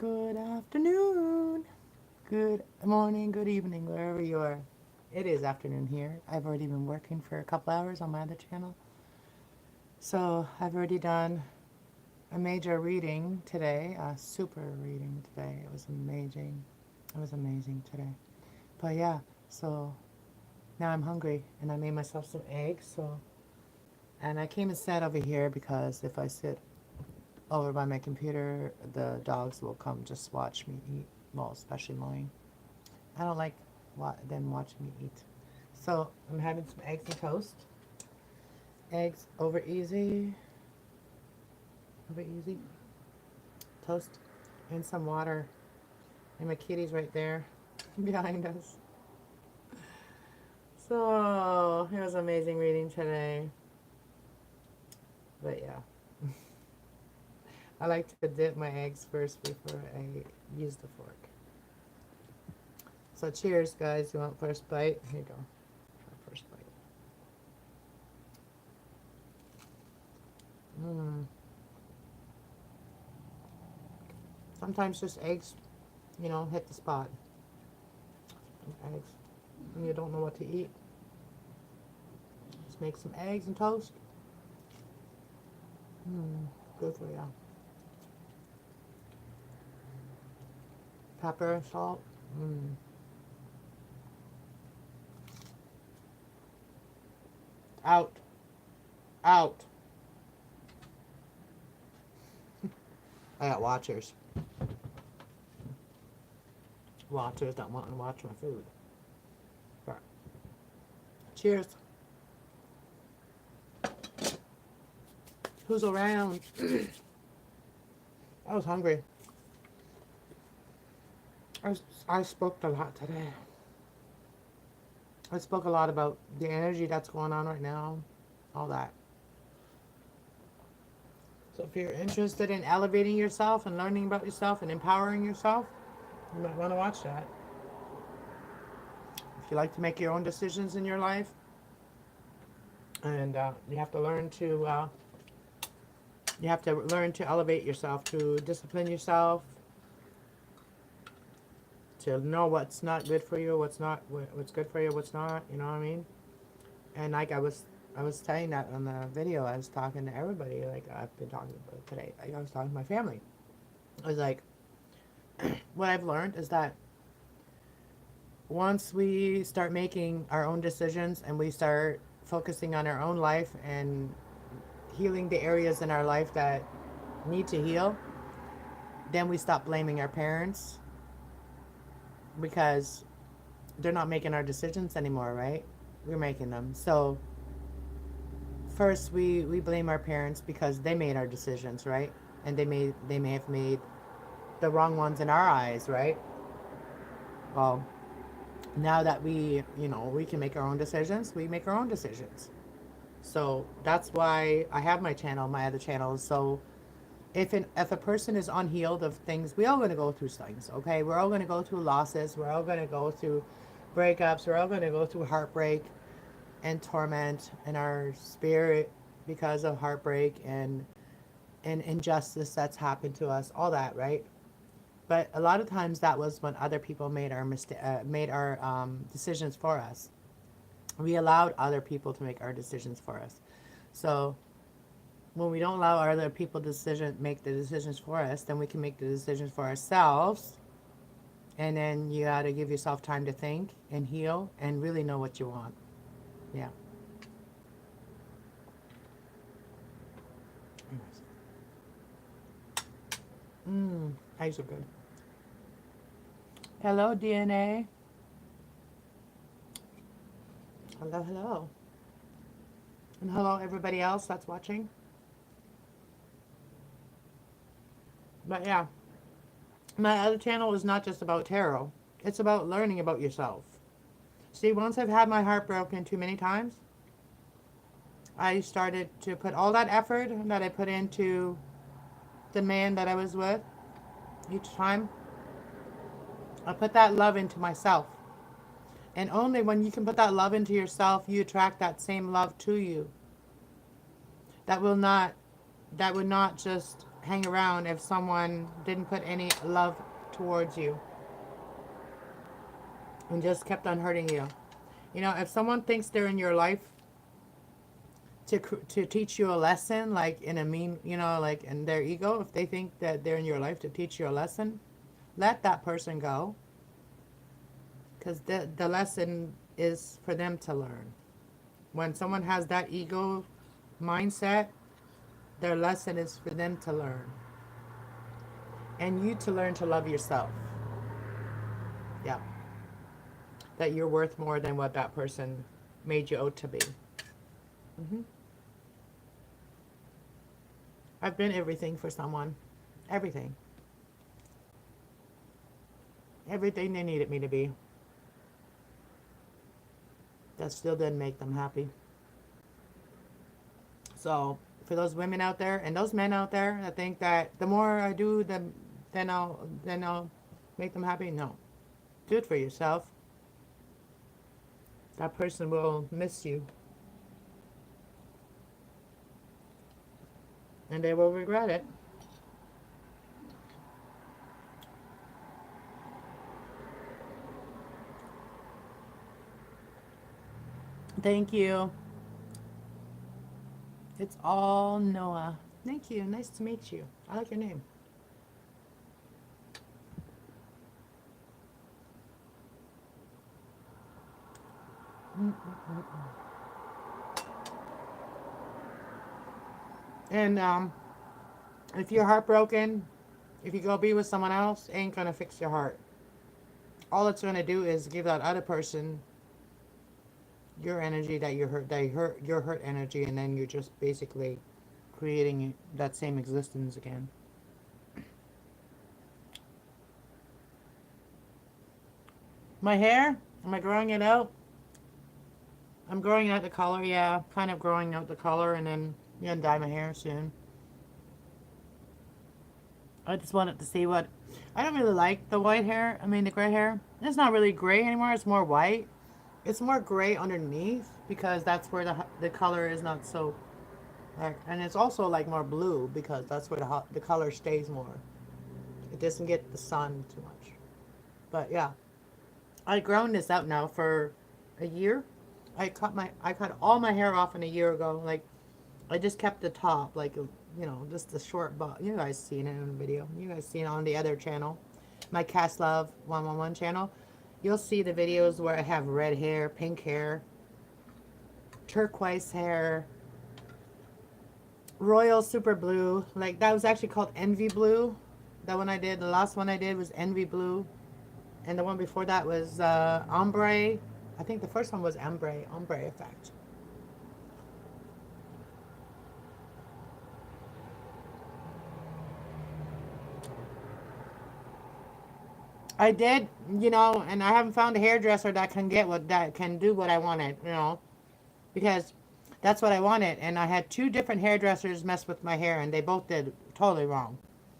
Good afternoon, good morning, good evening, wherever you are. It is afternoon here. I've already been working for a couple hours on my other channel. So I've already done a major reading today, a super reading today. It was amazing. It was amazing today. But yeah, so now I'm hungry and I made myself some eggs. And I came and sat over here because if I sit over by my computer, the dogs will come just watch me eat. Well, especially mine. I don't like them watching me eat. So I'm having some eggs and toast. Eggs over easy, toast, and some water. And my kitty's right there behind us. So it was amazing reading today. But yeah, I like to dip my eggs first before I use the fork. So cheers, guys. You want first bite? Here you go. First bite. Mmm. Sometimes just eggs, hit the spot. Eggs. And you don't know what to eat. Just make some eggs and toast. Mmm. Good for you. Pepper, salt. Mmm. Out. Out. I got watchers. Watchers that want to watch my food. But cheers. Who's around? I was hungry. I spoke a lot today. I spoke a lot about the energy that's going on right now. All that. So if you're interested in elevating yourself and learning about yourself and empowering yourself, you might want to watch that. If you like to make your own decisions in your life, and you have to learn to elevate yourself, to discipline yourself, to know what's not good for you, what's good for you, what's not. You know what I mean? And like I was saying that on the video, I was talking to everybody. Like I've been talking about today. Like I was talking to my family. I was like, what I've learned is that once we start making our own decisions and we start focusing on our own life and healing the areas in our life that need to heal, then we stop blaming our parents because they're not making our decisions anymore, right? We're making them. So first we blame our parents because they made our decisions, right? And they may have made the wrong ones in our eyes, right? Well, now that we can make our own decisions, we make our own decisions. So that's why I have my channel, my other channels. So if a person is unhealed of things, we all going to go through things, okay? We're all going to go through losses. We're all going to go through breakups. We're all going to go through heartbreak and torment in our spirit because of heartbreak and injustice that's happened to us, all that, right? But a lot of times that was when other people made our decisions for us. We allowed other people to make our decisions for us. So when we don't allow other people to make the decisions for us, then we can make the decisions for ourselves. And then you got to give yourself time to think and heal and really know what you want. Yeah. Eggs are good. Hello, DNA. Hello, hello. And hello, everybody else that's watching. But yeah, my other channel is not just about tarot. It's about learning about yourself. See, once I've had my heart broken too many times, I started to put all that effort that I put into the man that I was with each time. I put that love into myself. And only when you can put that love into yourself, you attract that same love to you. That will not just hang around if someone didn't put any love towards you and just kept on hurting you. You know, if someone thinks they're in your life to teach you a lesson, like in a mean, you know, like in their ego, if they think that they're in your life to teach you a lesson, let that person go, because the lesson is for them to learn. When someone has that ego mindset, their lesson is for them to learn, and you to learn to love yourself. Yeah, that you're worth more than what that person made you out to be. hmm I've been everything for someone. Everything. Everything they needed me to be. That still didn't make them happy. So for those women out there and those men out there that think that the more I do, then I'll make them happy. No. Do it for yourself. That person will miss you. And they will regret it. Thank you. It's all Noah. Thank you. Nice to meet you. I like your name. And if you're heartbroken, if you go be with someone else, ain't gonna fix your heart. All it's gonna do is give that other person your energy that you hurt, your hurt energy, and then you're just basically creating that same existence again. My hair, am I growing it out? I'm growing out the color, yeah, kind of growing out the color, and then I'm gonna dye my hair soon. I just wanted to see what. I don't really like the white hair. I mean, the gray hair. It's not really gray anymore. It's more white. It's more gray underneath because that's where the color is not so. Like, and it's also like more blue because that's where the color stays more. It doesn't get the sun too much. But yeah, I've grown this out now for a year. I cut all my hair off in a year ago. Like I just kept the top, like just the short butt. You guys seen it in the video. You guys seen it on the other channel, my Cast Love 111 channel. You'll see the videos where I have red hair, pink hair, turquoise hair, royal super blue. Like that was actually called Envy Blue. That one I did. The last one I did was Envy Blue, and the one before that was Ombre. I think the first one was Ombre Effect. I did, and I haven't found a hairdresser that can do what I wanted, because that's what I wanted. And I had two different hairdressers mess with my hair, and they both did totally wrong.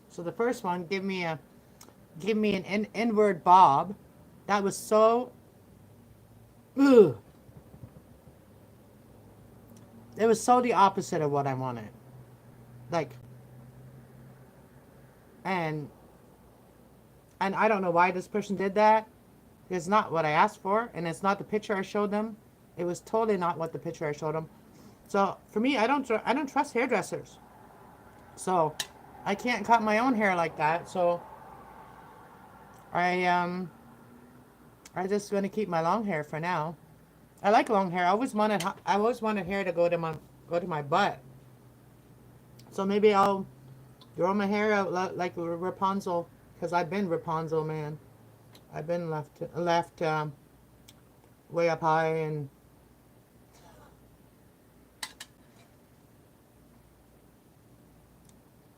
So the first one give me an inward bob. That was so, ugh. It was so the opposite of what I wanted. Like, and and I don't know why this person did that. It's not what I asked for, and it's not the picture I showed them. It was totally not what the picture I showed them. So for me, I don't trust hairdressers. So I can't cut my own hair like that. So I I just gonna keep my long hair for now. I like long hair. I always wanted hair to go to my butt. So maybe I'll grow my hair out like Rapunzel, because I've been Rapunzel, man. I've been left way up high, and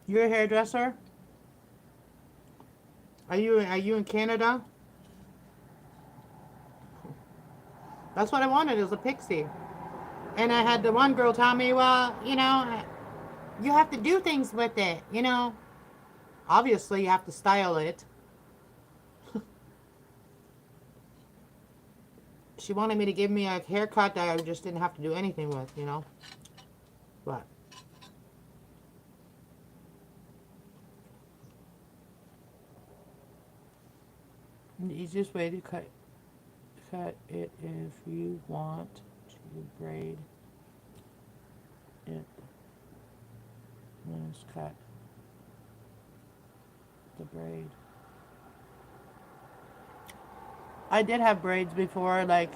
you're a hairdresser? Are you in Canada? That's what I wanted, is a pixie. And I had the one girl tell me, well, you have to do things with it. Obviously, you have to style it. She wanted me to give me a haircut that I just didn't have to do anything with. But The easiest way to cut it if you want to braid it is cut the braid. I did have braids before, like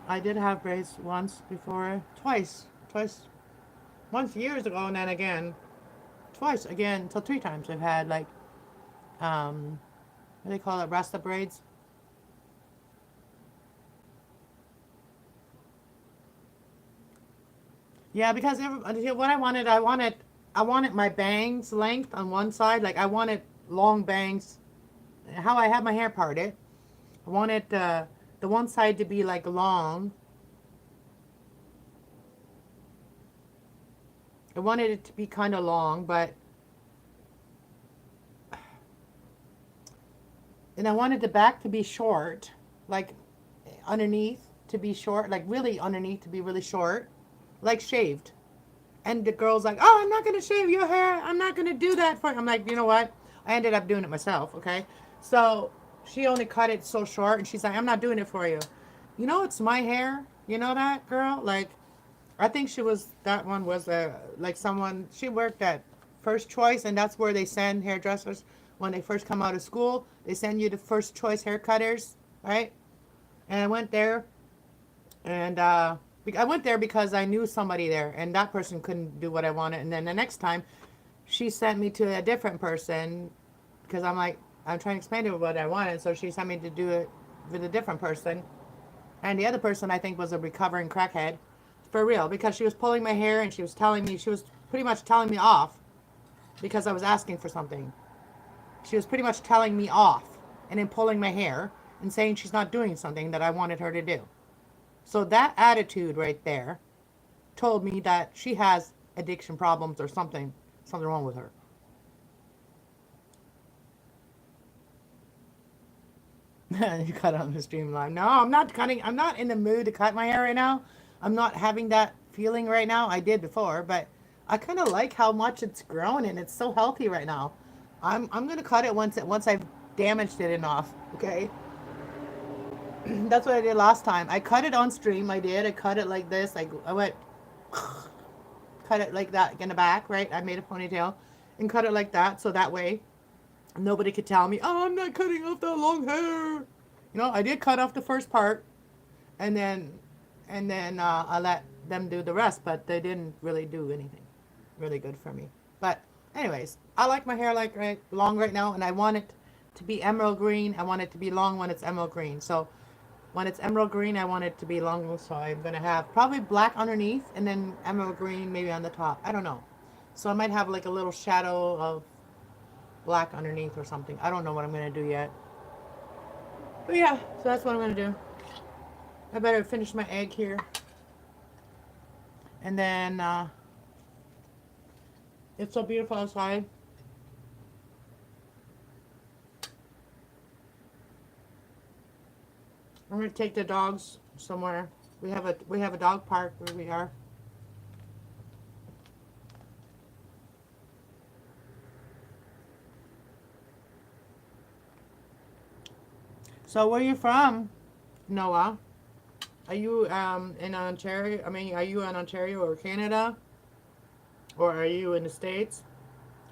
I did have braids once before, twice, once years ago, and then again, twice again, so 3 times I've had like what do they call it, rasta braids. Yeah, because what I wanted my bangs length on one side, like I wanted long bangs. How I have my hair parted, I wanted the one side to be like long. I wanted it to be kind of long, but and I wanted the back to be short, like underneath to be short, like really underneath to be really short, like shaved. And the girl's like, "Oh, I'm not gonna shave your hair. I'm not gonna do that for you." I'm like, you know what? I ended up doing it myself. Okay, so she only cut it so short, and she's like, "I'm not doing it for you." You know, it's my hair. You know that girl? Like, I think she was that one was like someone she worked at First Choice, and that's where they send hairdressers when they first come out of school. They send you to First Choice hair cutters, right? And I went there, and I went there because I knew somebody there, and that person couldn't do what I wanted. And then the next time, she sent me to a different person because I'm like, I'm trying to explain to her what I wanted. So she sent me to do it with a different person. And the other person I think was a recovering crackhead, for real, because she was pulling my hair and she was telling me, she was pretty much telling me off because I was asking for something. She was pretty much telling me off and then pulling my hair and saying she's not doing something that I wanted her to do. So that attitude right there told me that she has addiction problems or something wrong with her. You cut on the stream live. No, I'm not cutting. I'm not in the mood to cut my hair right now. I'm not having that feeling right now. I did before, but I kind of like how much it's grown and it's so healthy right now. I'm gonna cut it once I've damaged it enough. Okay, that's what I did last time. I cut it on stream. I did. I cut it like this. I went cut it like that in the back, right? I made a ponytail and cut it like that, so that way nobody could tell me, "Oh, I'm not cutting off that long hair." You know, I did cut off the first part, and then I let them do the rest, but they didn't really do anything really good for me. But anyways, I like my hair like long right now, and I want it to be emerald green. I want it to be long when it's emerald green. So when it's emerald green, I want it to be long. So I'm gonna have probably black underneath, and then emerald green maybe on the top. I don't know. So I might have like a little shadow of black underneath or something. I don't know what I'm gonna do yet. But yeah, so that's what I'm gonna do. I better finish my egg here. And then it's so beautiful outside. I'm gonna take the dogs somewhere. We have a dog park where we are. So where are you from, Noah? Are you in Ontario? I mean, are you in Ontario or Canada? Or are you in the States?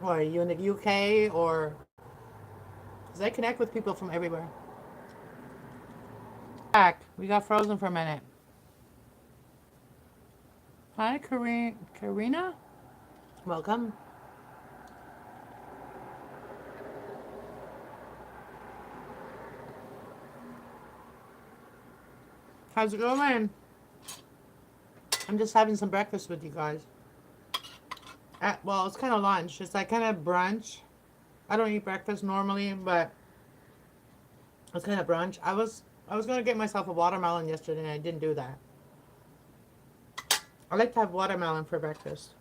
Or are you in the UK? Or because I connect with people from everywhere. Back. We got frozen for a minute. Hi, Karina. Welcome. How's it going? I'm just having some breakfast with you guys. Well, it's kind of lunch. It's like kind of brunch. I don't eat breakfast normally, but it's kind of brunch. I was gonna get myself a watermelon yesterday, and I didn't do that. I like to have watermelon for breakfast.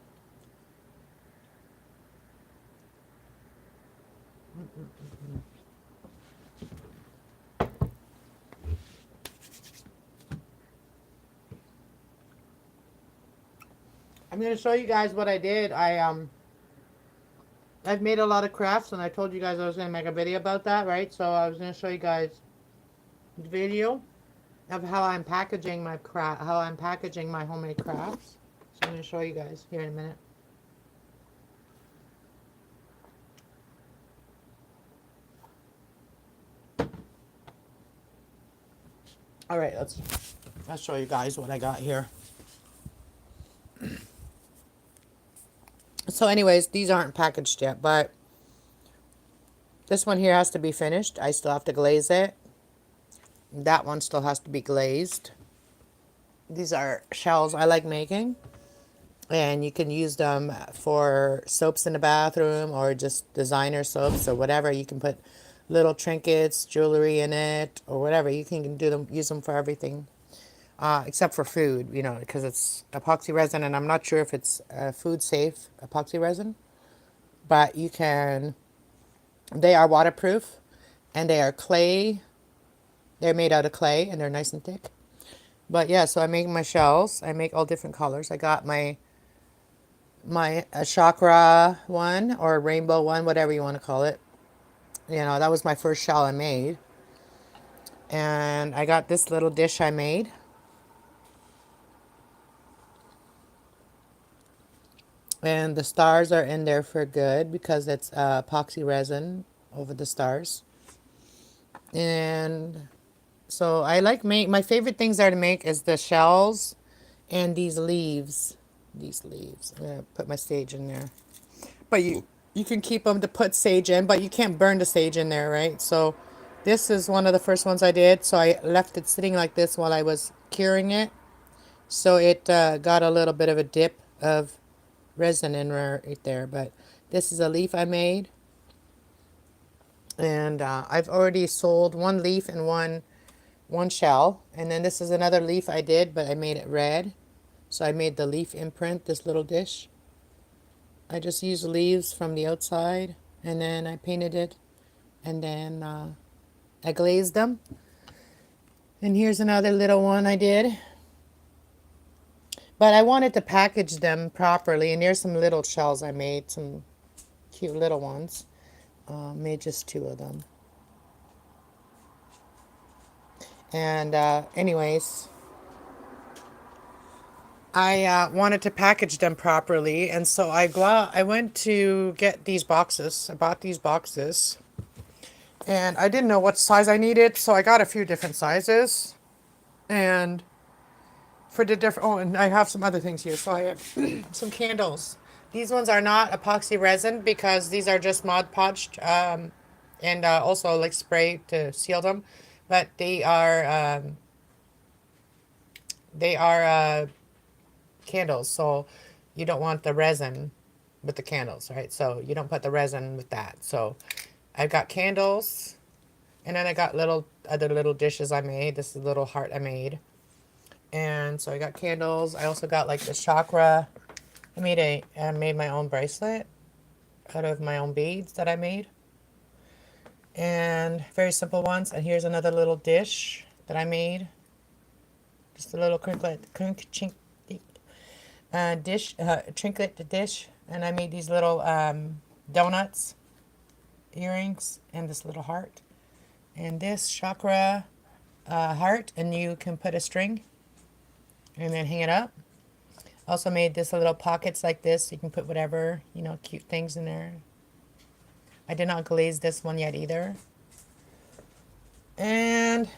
I'm gonna show you guys what I did. I've made a lot of crafts, and I told you guys I was going to make a video about that, right? So I was going to show you guys the video of how I'm packaging my homemade crafts. So I'm going to show you guys here in a minute. All right, let's show you guys what I got here. So anyways, these aren't packaged yet, but this one here has to be finished. I still have to glaze it. That one still has to be glazed. These are shells I like making. And you can use them for soaps in the bathroom or just designer soaps or whatever. You can put little trinkets, jewelry in it or whatever. You can use them for everything. Except for food, you know, because it's epoxy resin, and I'm not sure if it's food safe epoxy resin, but you can, they are waterproof, and they are clay, they're made out of clay, and they're nice and thick. But yeah, so I make my shells, I make all different colors. I got my chakra one, or rainbow one, whatever you want to call it. You know, that was my first shell I made. And I got this little dish I made. And the stars are in there for good because it's epoxy resin over the stars. And so I like my favorite things are to make is the shells and these leaves. These leaves. I'm going to put my sage in there. But you can keep them to put sage in, but you can't burn the sage in there, right? So this is one of the first ones I did. So I left it sitting like this while I was curing it. So it got a little bit of a dip of resin in right there. But this is a leaf I made. And I've already sold one leaf and one shell. And then this is another leaf I did, but I made it red. So I made the leaf imprint, this little dish. I just used leaves from the outside, and then I painted it, and then I glazed them. And here's another little one I did. But I wanted to package them properly, and here's some little shells I made, some cute little ones. Made just 2 of them. And anyways, I wanted to package them properly, and so I went to get these boxes. I bought these boxes, and I didn't know what size I needed, so I got a few different sizes. And for the different, oh, and I have some other things here. So I have some candles. These ones are not epoxy resin because these are just Mod Podged, and also like spray to seal them, but they are candles. So you don't want the resin with the candles, right? So you don't put the resin with that. So I've got candles, and then I got other little dishes I made. This is a little heart I made. And so I got candles. I also got like the chakra. I made my own bracelet out of my own beads that I made. And very simple ones. And here's another little dish that I made. Just a little trinket dish. And I made these little donuts, earrings, and this little heart. And this chakra heart, and you can put a string and then hang it up. Also made this little pockets like this. You can put whatever, you know, cute things in there. I did not glaze this one yet either. And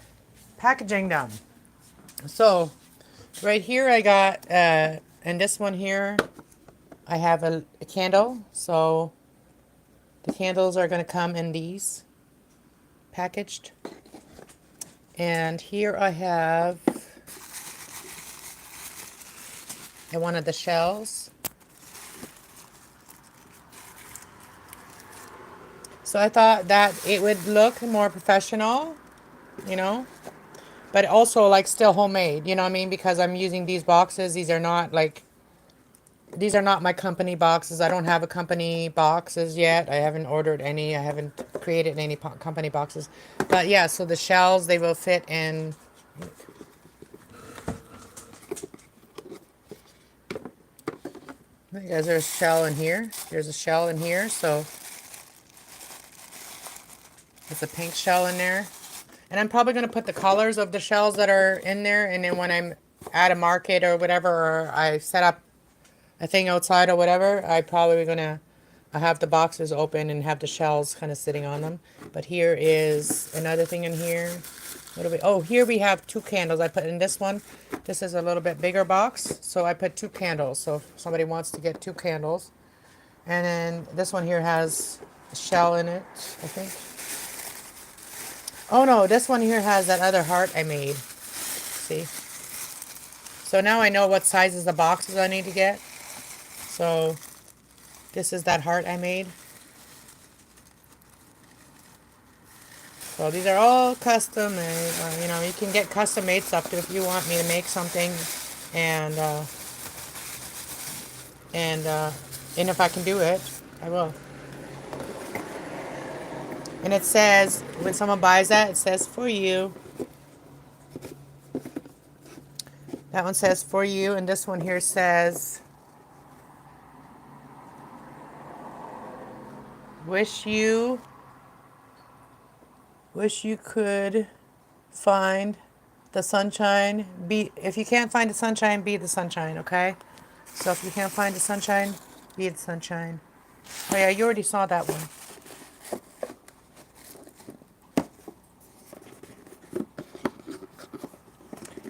packaging them. So right here I got, and this one here, I have a candle. So the candles are going to come in these packaged. And here I have one of the shells. So I thought that it would look more professional, you know, but also like still homemade, you know what I mean? Because I'm using these boxes. These are not my company boxes. I don't have a company boxes yet. I haven't ordered any. I haven't created any company boxes. But yeah, so the shells, they will fit in. There's a shell in here. There's a shell in here. So It's a pink shell in there. And I'm probably going to put the colors of the shells that are in there. And then when I'm at a market or whatever, or I set up a thing outside or whatever, I probably going to have the boxes open and have the shells kind of sitting on them. But here is another thing in here. What do we, oh, here we have 2 candles. I put in this one. This is a little bit bigger box. So I put 2 candles. So if somebody wants to get 2 candles. And then this one here has a shell in it, I think. Oh no, this one here has that other heart I made. See? So now I know what sizes the boxes I need to get. So this is that heart I made. So these are all custom made. You know, you can get custom made stuff too if you want me to make something. And if I can do it, I will. And it says, when someone buys that, it says for you. That one says for you, and this one here says, wish you could find the sunshine. If you can't find the sunshine, be the sunshine, okay? So if you can't find the sunshine, be the sunshine. Oh yeah, you already saw that one.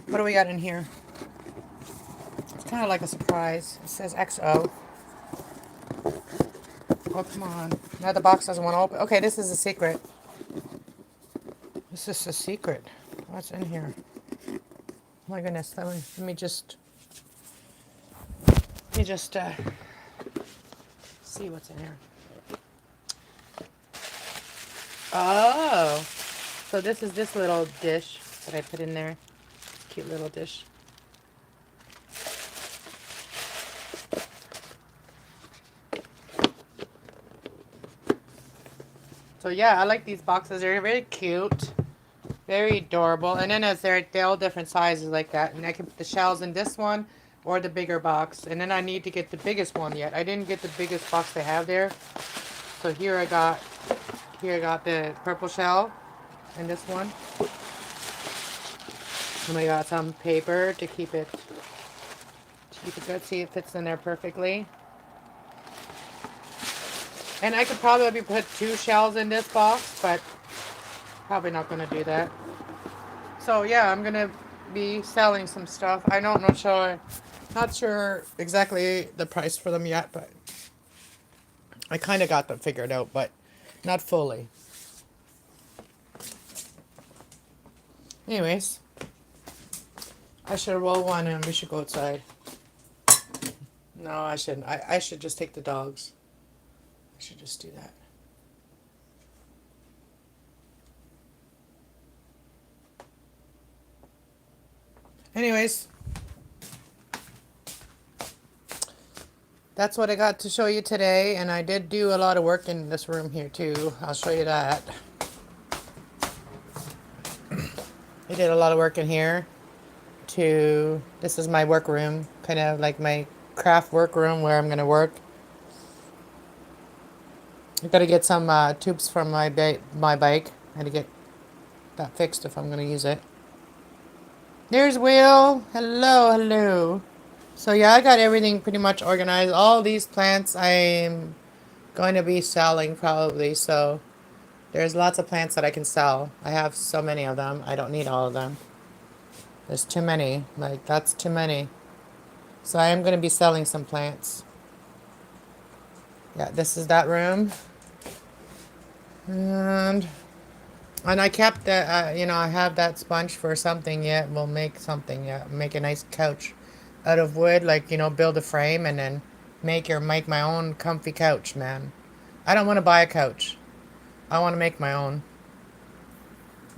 What do we got in here? It's kind of like a surprise. It says XO. Oh, come on. Now the box doesn't want to open. Okay, this is a secret. This is a secret. What's in here? Oh my goodness. Let me just see what's in here. Oh. So this is this little dish that I put in there. Cute little dish. So yeah, I like these boxes. They're very cute, very adorable. And then as they're all different sizes like that. And I can put the shells in this one or the bigger box. And then I need to get the biggest one yet. I didn't get the biggest box they have there. So here I got the purple shell in this one. And I got some paper to keep it good. See, it fits in there perfectly. And I could probably put 2 shells in this box, but probably not going to do that. So yeah, I'm going to be selling some stuff. I don't know, not sure exactly the price for them yet, but I kind of got them figured out, but not fully. Anyways, I should roll one and we should go outside. No, I shouldn't. I should just take the dogs. I should just do that. Anyways, that's what I got to show you today. And I did do a lot of work in this room here too. I'll show you that. I did a lot of work in here too. This is my work room, kind of like my craft work room where I'm going to work. I got to get some tubes from my bike. I had to get that fixed if I'm going to use it. There's Will. Hello, hello. So yeah, I got everything pretty much organized. All these plants I'm going to be selling probably. So there's lots of plants that I can sell. I have so many of them. I don't need all of them. There's too many. Like, that's too many. So I am going to be selling some plants. Yeah, this is that room. And I kept that, I have that sponge for something yet. We'll make something yet. Make a nice couch out of wood. Like, build a frame and then make my own comfy couch, man. I don't want to buy a couch. I want to make my own.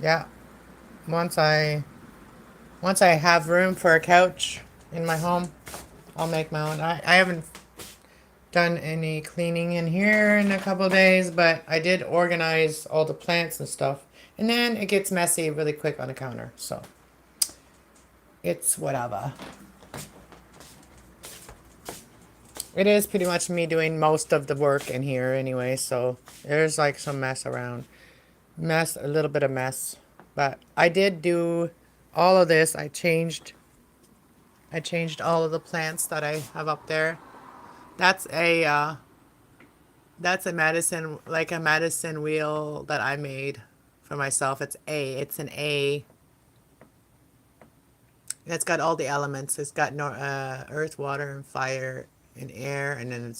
Yeah. Once I have room for a couch in my home, I'll make my own. I haven't done any cleaning in here in a couple of days, but I did organize all the plants and stuff. And then it gets messy really quick on the counter. So it's whatever. It is pretty much me doing most of the work in here anyway. So there's like some mess around. Mess, a little bit of mess. But I did do all of this. I changed all of the plants that I have up there. That's a uh, that's a medicine, like a medicine wheel that I made for myself. It's an A. It's got all the elements. It's got no, earth, water, and fire, and air, and then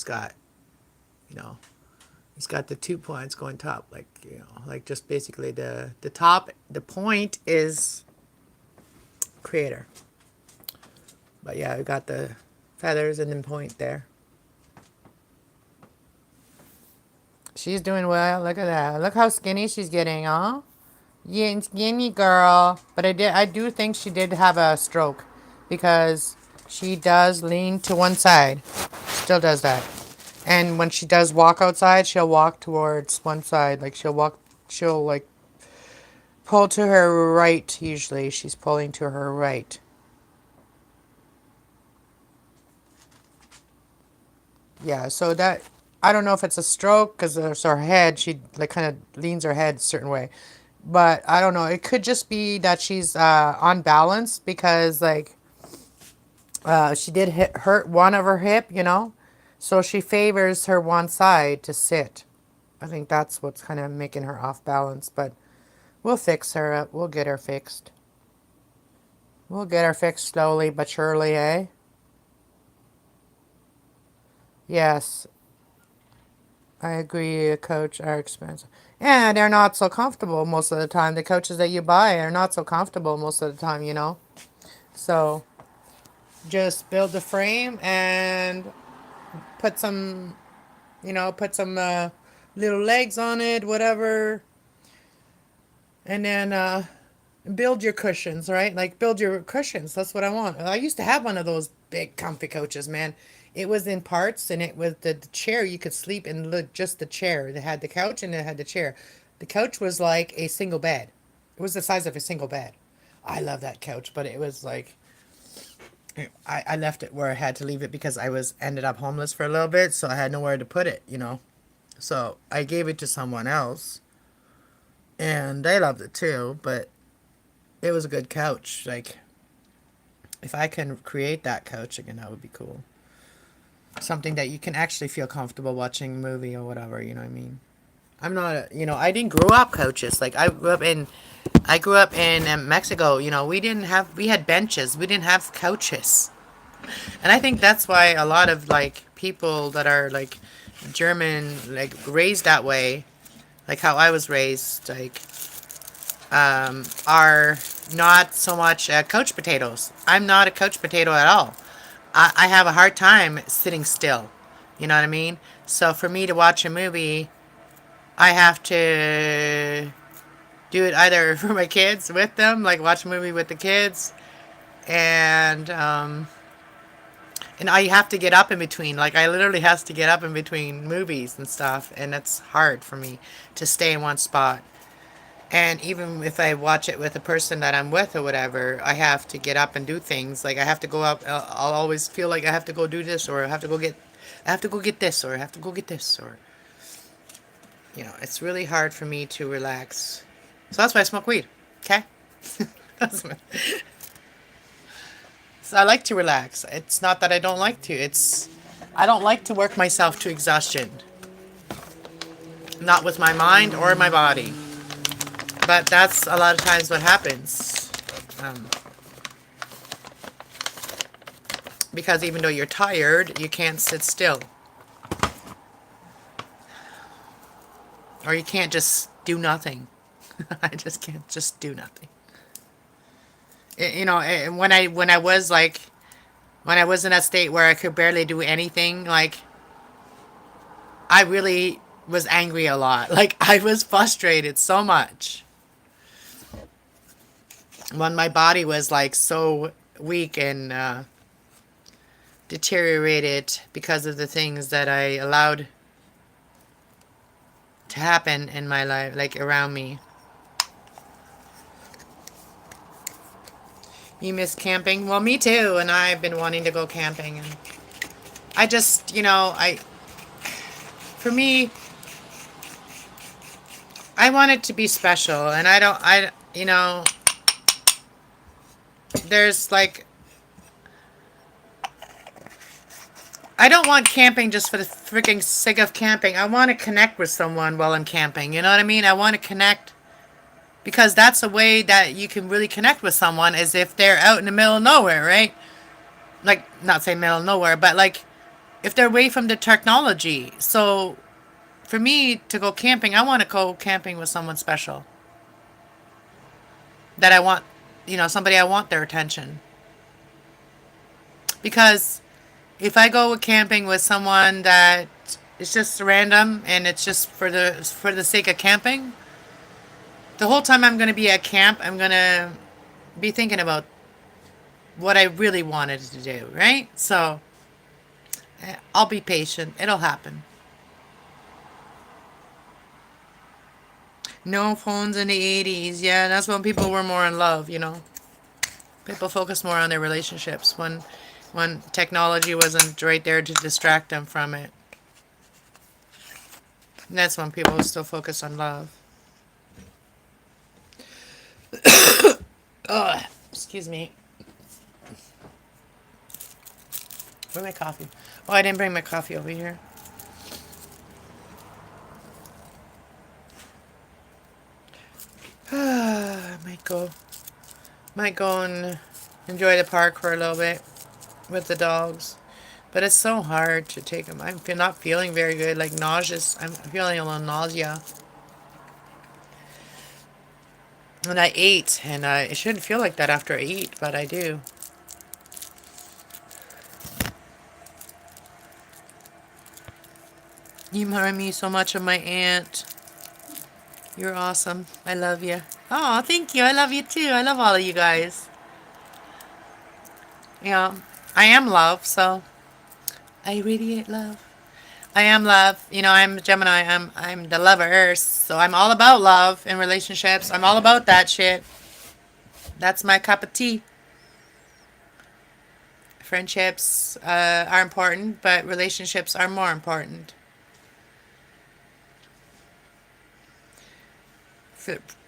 you know, it's got the 2 points going top, like like just basically the top. The point is creator, but yeah, we got the feathers and then point there. She's doing well. Look at that. Look how skinny she's getting, huh? Getting skinny, girl. But I do think she did have a stroke because she does lean to one side. Still does that. And when she does walk outside, she'll walk towards one side. Like she'll like pull to her right. Usually she's pulling to her right. Yeah, so that, I don't know if it's a stroke because it's her head. She like kind of leans her head a certain way, but I don't know. It could just be that she's on balance because like she did hurt one of her hip, so she favors her one side to sit. I think that's what's kind of making her off balance, but we'll fix her up. We'll get her fixed. We'll get her fixed slowly but surely, eh? Yes, I agree. A coach are expensive. And they're not so comfortable most of the time. The coaches that you buy are not so comfortable most of the time. So just build the frame and put some, little legs on it, whatever. And then build your cushions, right? Like build your cushions. That's what I want. I used to have one of those big comfy couches, man. It was in parts, and it was the chair you could sleep in. Look, just the chair. It had the couch and it had the chair. The couch was like a single bed. It was the size of a single bed. I love that couch, but it was like I left it where I had to leave it because I was ended up homeless for a little bit, so I had nowhere to put it. So I gave it to someone else, and they loved it too. But it was a good couch. Like if I can create that couch again, that would be cool. Something that you can actually feel comfortable watching a movie or whatever. You know what I mean? I'm not, I didn't grow up couches. Like I grew up in Mexico. We had benches. We didn't have couches. And I think that's why a lot of like people that are like German, like raised that way, like how I was raised, like, are not so much couch potatoes. I'm not a couch potato at all. I have a hard time sitting still. You know what I mean? So for me to watch a movie, I have to do it either for my kids with them, like watch a movie with the kids, and I have to get up in between. Like I literally has to get up in between movies and stuff, and it's hard for me to stay in one spot. And even if I watch it with a person that I'm with or whatever, I have to get up and do things. Like I have to go up. I'll always feel like I have to go do this, or I have to go get this, or I have to go get this, or it's really hard for me to relax. So that's why I smoke weed. Okay. So I like to relax. It's not that I don't like to. I don't like to work myself to exhaustion. Not with my mind or my body. But that's a lot of times what happens. Because even though you're tired, you can't sit still. Or you can't just do nothing. I just can't just do nothing. When I was like, when I was in that state where I could barely do anything, like, I really was angry a lot. Like, I was frustrated so much. When my body was like so weak and deteriorated because of the things that I allowed to happen in my life, like around me. You miss camping? Well, me too, and I've been wanting to go camping, and I just, for me, I want it to be special, and you know, there's like, I don't want camping just for the freaking sake of camping. I want to connect with someone while I'm camping. You know what I mean? I want to connect because that's a way that you can really connect with someone is if they're out in the middle of nowhere, right? Like, not say middle of nowhere, but like if they're away from the technology. So for me to go camping, I want to go camping with someone special that I want, somebody I want their attention. Because if I go camping with someone that is just random and it's just for the sake of camping, the whole time I'm going to be at camp, I'm going to be thinking about what I really wanted to do, right? So I'll be patient. It'll happen. No phones in the 80s. Yeah, that's when people were more in love. People focus more on their relationships when technology wasn't right there to distract them from it. And that's when people still focus on love. Oh, excuse me. Where's my coffee? Oh, I didn't bring my coffee over here. I might go and enjoy the park for a little bit with the dogs. But it's so hard to take them. I'm not feeling very good, like nauseous. I'm feeling a little nausea. And I ate, and it shouldn't feel like that after I eat, but I do. You remind me so much of my aunt. You're awesome. I love you. Oh, thank you. I love you too. I love all of you guys. Yeah, I am love, so I radiate love. I am love. I'm Gemini. I'm the lover, so I'm all about love and relationships. I'm all about that shit. That's my cup of tea. Friendships are important, but relationships are more important.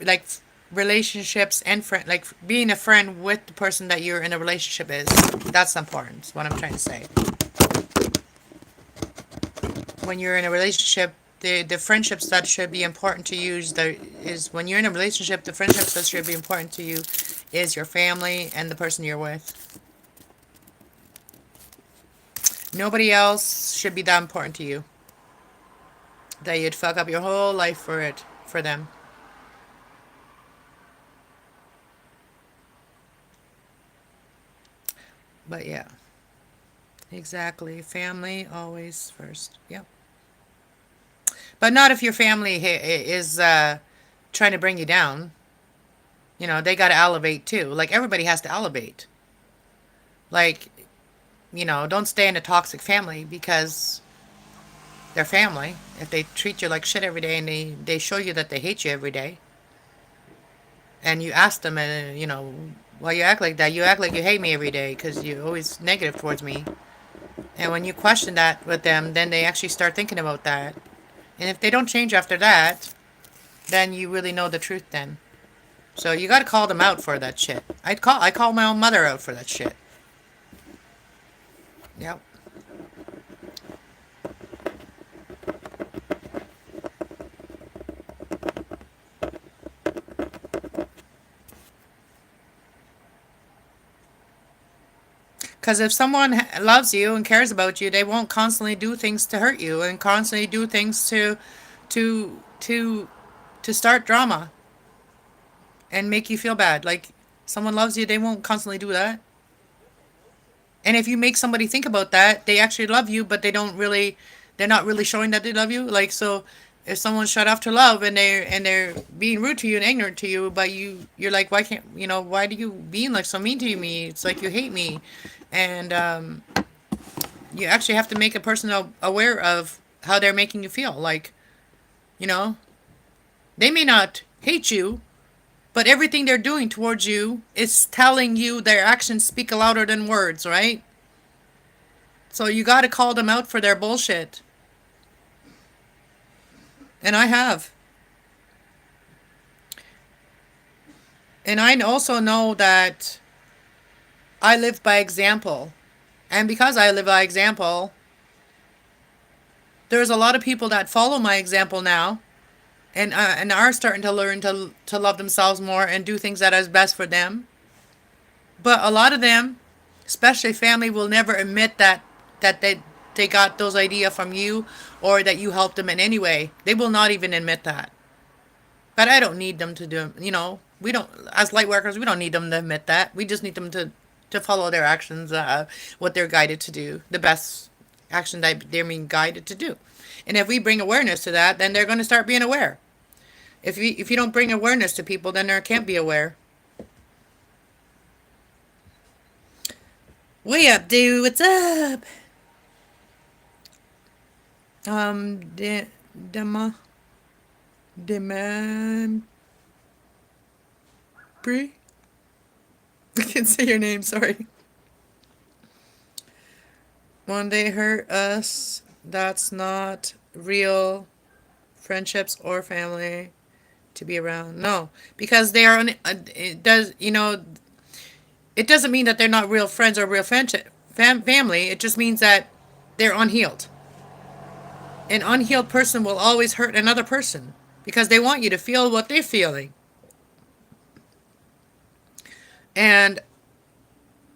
Like relationships and friend, like being a friend with the person that you're in a relationship that's important. Is what I'm trying to say. When you're in a relationship, the friendships that should be important to you is when you're in a relationship, the friendships that should be important to you is your family and the person you're with. Nobody else should be that important to you that you'd fuck up your whole life for them. But yeah, exactly. Family always first. Yep. But not if your family is trying to bring you down. They got to elevate too. Like everybody has to elevate. Like, don't stay in a toxic family because they're family. If they treat you like shit every day and they show you that they hate you every day, and you ask them, and why you act like that? You act like you hate me every day because you're always negative towards me. And when you question that with them, then they actually start thinking about that. And if they don't change after that, then you really know the truth then. So you gotta call them out for that shit. I call my own mother out for that shit. Yep. Because if someone loves you and cares about you, they won't constantly do things to hurt you and constantly do things to, to, to start drama and make you feel bad. Like, someone loves you, they won't constantly do that. And if you make somebody think about that, they actually love you, but they're not really showing that they love you. Like, so if someone's shut off to love and they're being rude to you and ignorant to you, but you're like, why do you being like so mean to me? It's like you hate me. And you actually have to make a person aware of how they're making you feel. Like, you know, they may not hate you, but everything they're doing towards you is telling you their actions speak louder than words, right? So you got to call them out for their bullshit. And I have. And I also know that I live by example. And because I live by example, there's a lot of people that follow my example now and are starting to learn to love themselves more and do things that is best for them. But a lot of them, especially family, will never admit that they got those ideas from you or that you helped them in any way. They will not even admit that. But I don't need them to do. We don't, as light workers, we don't need them to admit that. We just need them to follow their actions, what they're guided to do, the best action that they're being guided to do. And if we bring awareness to that, then they're going to start being aware. If you don't bring awareness to people, then they can't be aware. Way up, dude. What's up? Dema, Dema, Bree. I can't say your name. Sorry. When they hurt us, that's not real friendships or family to be around. No, because they are. It does. It doesn't mean that they're not real friends or real friendship family. It just means that they're unhealed. An unhealed person will always hurt another person because they want you to feel what they're feeling. And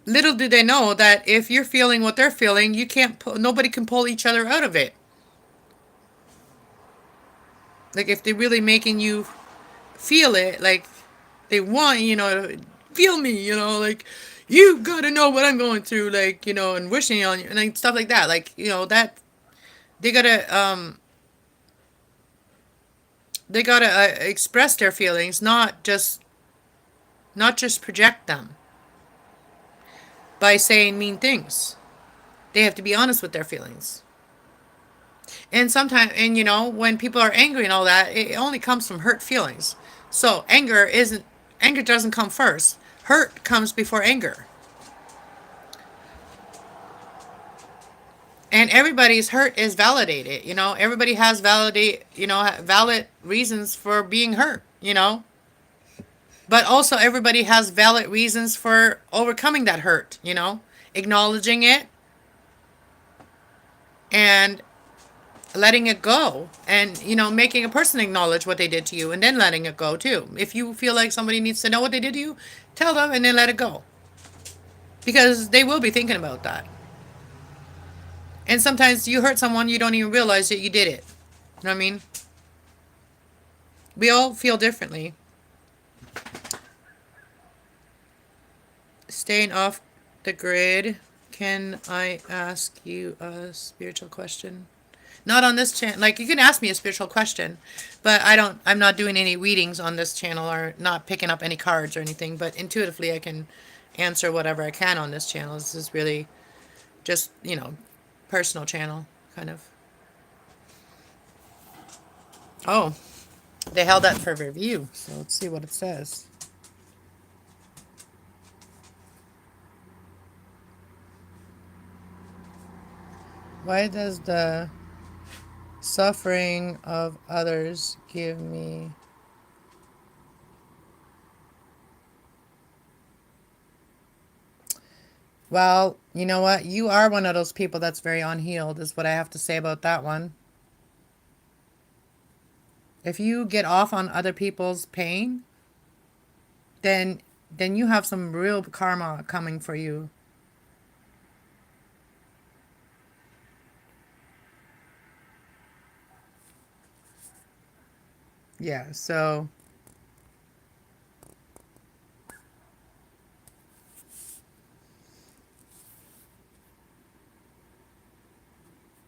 little do they know that if you're feeling what they're feeling, you can't. Nobody can pull each other out of it. Like if they're really making you feel it, like they want feel me, like you gotta know what I'm going through, like and wishing on you and like stuff like that, like that they gotta express their feelings, not just project them by saying mean things. They have to be honest with their feelings. And sometimes, and when people are angry and all that, it only comes from hurt feelings. So anger doesn't come first. Hurt comes before anger. And everybody's hurt is validated. Everybody has valid reasons for being hurt. But also everybody has valid reasons for overcoming that hurt. Acknowledging it and letting it go, and making a person acknowledge what they did to you and then letting it go too. If you feel like somebody needs to know what they did to you, tell them and then let it go, because they will be thinking about that. And sometimes you hurt someone, you don't even realize that you did it. You know what I mean? We all feel differently. Staying off the grid. Can I ask you a spiritual question? Not on this channel. Like, you can ask me a spiritual question, but I'm not doing any readings on this channel or not picking up any cards or anything, but intuitively I can answer whatever I can on this channel. This is really just, personal channel, kind of. Oh, they held that for review, so let's see what it says. Why does the suffering of others give me Well, you know what? You are one of those people that's very unhealed, is what I have to say about that one. If you get off on other people's pain, then you have some real karma coming for you. Yeah, so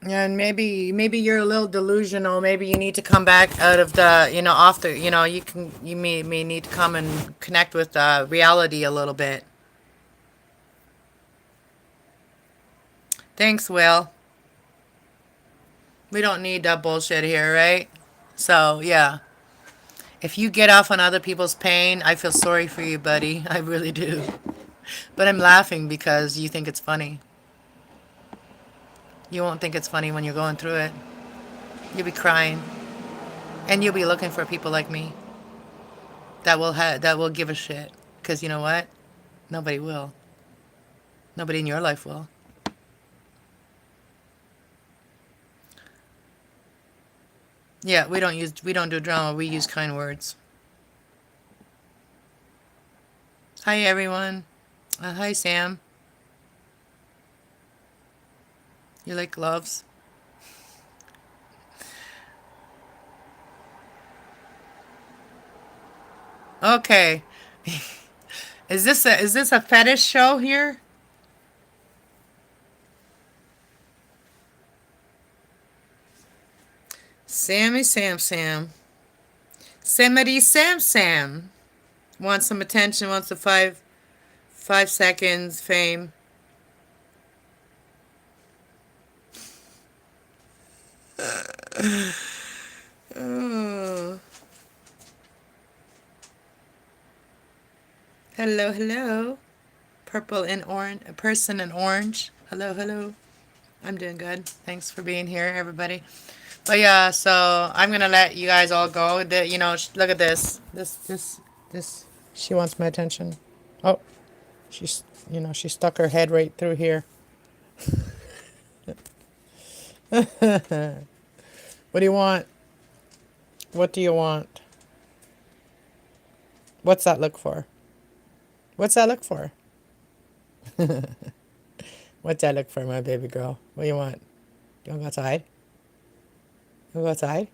and maybe you're a little delusional. Maybe you need to come back out of the, off the, you may need to come and connect with reality a little bit. Thanks, Will. We don't need that bullshit here, right? So, yeah. If you get off on other people's pain, I feel sorry for you, buddy. I really do. But I'm laughing because you think it's funny. You won't think it's funny when you're going through it. You'll be crying. And you'll be looking for people like me that will give a shit. Because you know what? Nobody will. Nobody in your life will. Yeah, we don't do drama. We use kind words. Hi everyone. Hi Sam. You like gloves? Okay. Is this a fetish show here? Sammy Sam Sam. Samity Sam Sam. Wants some attention, wants the 5 seconds fame. Oh. Hello, hello. Purple and orange, a person in orange. Hello, hello. I'm doing good. Thanks for being here, everybody. But yeah, so I'm gonna let you guys all go. Look at this. This. She wants my attention. Oh, she stuck her head right through here. What do you want? What do you want? What's that look for? What's that look for? What's that look for, my baby girl? What do you want? You want to go outside? You want to go outside?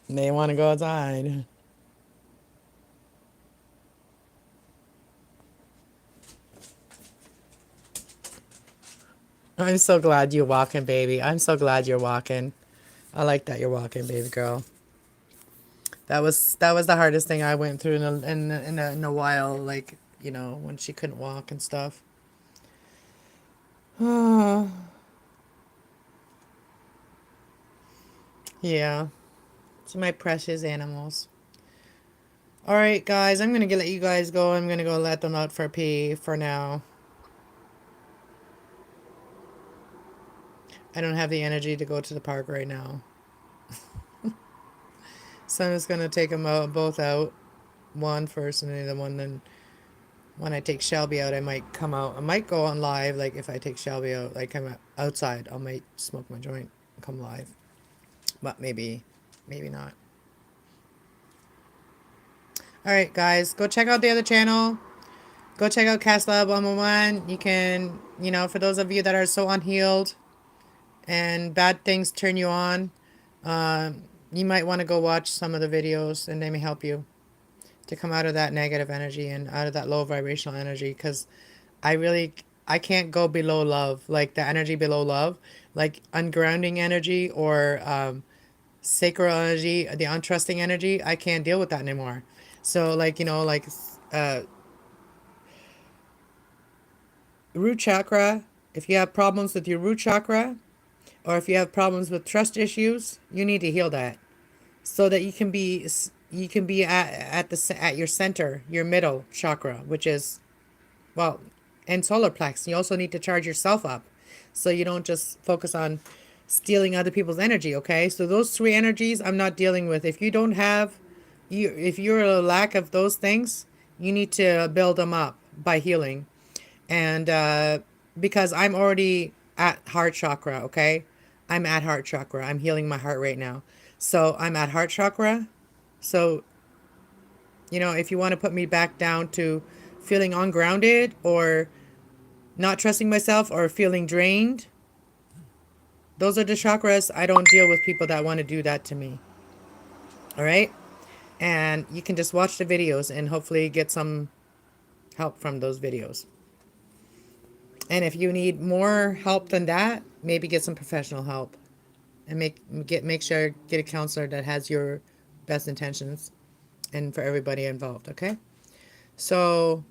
They want to go outside. I'm so glad you're walking, baby. I'm so glad you're walking. I like that you're walking, baby girl. That was the hardest thing I went through in a while, like, when she couldn't walk and stuff. Oh, yeah. To my precious animals. All right, guys, I'm gonna let you guys go. I'm gonna go let them out for a pee for now. I don't have the energy to go to the park right now. So I'm just gonna take them out, both out. One first and then the one then when I take Shelby out, I might come out. I might go on live, like if I take Shelby out, like I'm outside, I might smoke my joint and come live. But maybe not. Alright guys, go check out the other channel. Go check out Cass Love 111. You can, for those of you that are so unhealed and bad things turn you on, you might want to go watch some of the videos and they may help you to come out of that negative energy and out of that low vibrational energy, because I can't go below love, like the energy below love, like ungrounding energy or sacral energy, the untrusting energy. I can't deal with that anymore. So root chakra, if you have problems with your root chakra or if you have problems with trust issues, you need to heal that so that you can be at your center, your middle chakra, which is, well, and solar plex. You also need to charge yourself up so you don't just focus on stealing other people's energy. Okay, so those three energies I'm not dealing with. If you don't have if you're a lack of those things, you need to build them up by healing. And because I'm already at heart chakra. Okay, I'm at heart chakra. I'm healing my heart right now, so I'm at heart chakra. So if you want to put me back down to feeling ungrounded or not trusting myself or feeling drained, those are the chakras. I don't deal with people that want to do that to me. All right, and you can just watch the videos and hopefully get some help from those videos. And if you need more help than that, maybe get some professional help and make sure get a counselor that has your best intentions and for everybody involved. Okay, so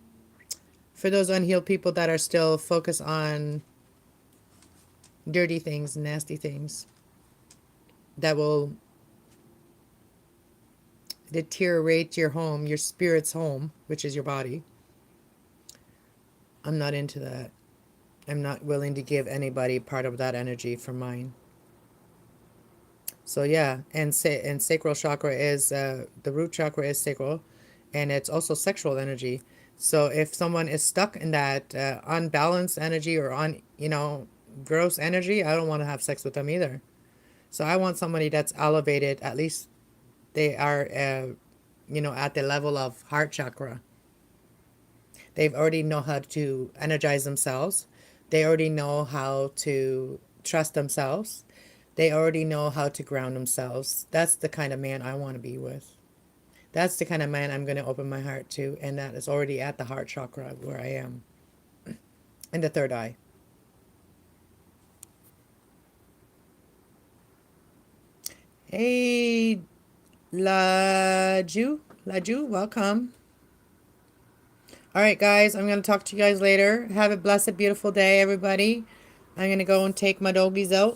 for those unhealed people that are still focused on dirty things, nasty things that will deteriorate your home, your spirit's home, which is your body. I'm not into that. I'm not willing to give anybody part of that energy for mine. So yeah, and sacral chakra is the root chakra is sacral, and it's also sexual energy. So if someone is stuck in that unbalanced energy or gross energy, I don't want to have sex with them either. So I want somebody that's elevated. At least they are, at the level of heart chakra. They've already know how to energize themselves. They already know how to trust themselves. They already know how to ground themselves. That's the kind of man I want to be with. That's the kind of man I'm going to open my heart to, and that is already at the heart chakra where I am, in the third eye. Hey, Laju, welcome. All right, guys, I'm going to talk to you guys later. Have a blessed, beautiful day, everybody. I'm going to go and take my doggies out.